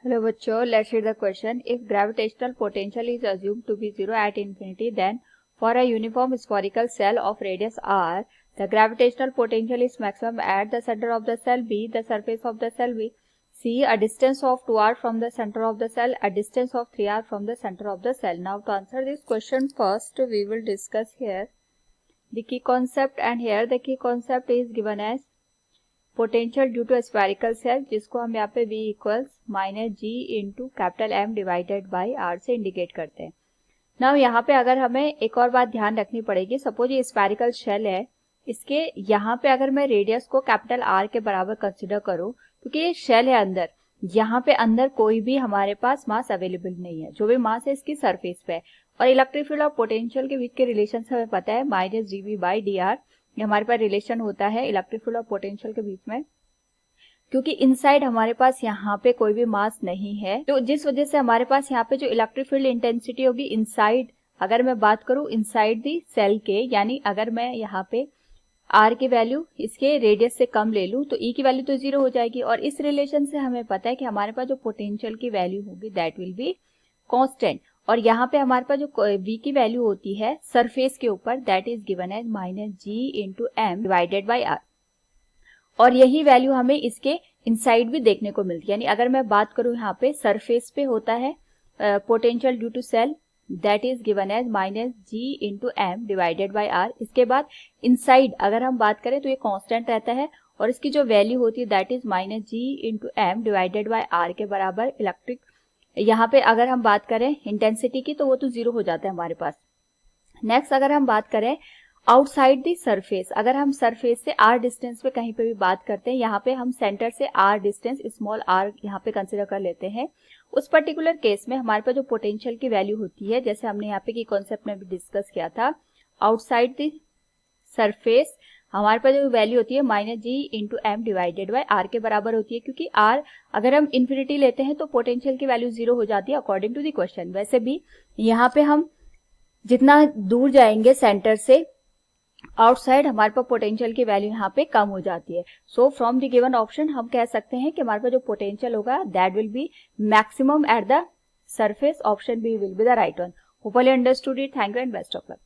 Hello बच्चों, let's read the question. If gravitational potential is assumed to be zero at infinity, then for a uniform spherical cell of radius r, the gravitational potential is maximum at the center of the cell B, the surface of the cell B, C, a distance of 2r from the center of the cell, a distance of 3r from the center of the cell. Now to answer this question, first we will discuss here the key concept, and here the key concept is given as potential due to spherical shell, जिसको हम यहाँ पे V equals minus G into capital M divided by R से indicate करते हैं. Now यहाँ पे अगर हमें एक और बात ध्यान रखनी पड़ेगी. सपोज ये स्फेरिकल शेल है, इसके यहाँ पे अगर मैं रेडियस को कैपिटल R के बराबर कंसिडर करूँ, क्योंकि ये शेल है अंदर, यहाँ पे अंदर कोई भी हमारे पास मास अवेलेबल नहीं है. जो भी मास है इसकी सरफेस पे है. और इलेक्ट्रिक फील्ड और पोटेंशियल के बीच के रिलेशन हमें पता है, माइनस dV बाई dr. ये हमारे पास रिलेशन होता है इलेक्ट्रिक फील्ड और पोटेंशियल के बीच में, क्योंकि इनसाइड हमारे पास यहाँ पे कोई भी मास नहीं है. तो जिस वजह से हमारे पास यहाँ पे जो इलेक्ट्रिक फील्ड इंटेंसिटी होगी इनसाइड, अगर मैं बात करूँ इनसाइड दी सेल के, यानी अगर मैं यहाँ पे R की वैल्यू इसके रेडियस से कम ले लूँ तो E की वैल्यू तो 0 हो जाएगी. और इस रिलेशन से हमें पता है कि हमारे पास जो पोटेंशियल की वैल्यू होगी दैट विल बी कांस्टेंट. और यहाँ पे हमारे पास जो V की वैल्यू होती है सरफेस के ऊपर, that is given as minus G into M divided by R. और यही वैल्यू हमें इसके इनसाइड भी देखने को मिलती है. यानी अगर मैं बात करूं यहाँ पे सरफेस पे होता है potential due to shell, that is given as minus G into M divided by R. इसके बाद इनसाइड अगर हम बात करें तो ये कांस्टेंट रहता है और इसकी जो वैल्यू होती है that is minus G into M divided by R के बराबर इलेक्ट्रिक. यहाँ पे अगर हम बात करें इंटेंसिटी की तो वो तो 0 हो जाता है हमारे पास. नेक्स्ट अगर हम बात करें आउटसाइड दी सरफेस, अगर हम सरफेस से r डिस्टेंस पे कहीं पे भी बात करते हैं, यहाँ पे हम सेंटर से r डिस्टेंस स्मॉल r यहाँ पे कंसिडर कर लेते हैं. उस पर्टिकुलर केस में हमारे पास जो पोटेंशियल की वैल्यू होती है, जैसे हमने यहाँ पे की कॉन्सेप्ट में भी डिस्कस किया था, आउटसाइड दी सरफेस हमारे पास जो वैल्यू होती है minus G into M divided by R के बराबर होती है. क्योंकि r अगर हम इन्फिनिटी लेते हैं तो पोटेंशियल की वैल्यू 0 हो जाती है अकॉर्डिंग टू द क्वेश्चन. वैसे भी यहाँ पे हम जितना दूर जाएंगे सेंटर से आउटसाइड हमारे पास पोटेंशियल की वैल्यू यहाँ पे कम हो जाती है. So from the given option हम कह सकते हैं कि हमारे पास जो पोटेंशियल होगा that will be maximum at the surface. Option B will be the right one. Hopefully understood it. Thank you and best of luck.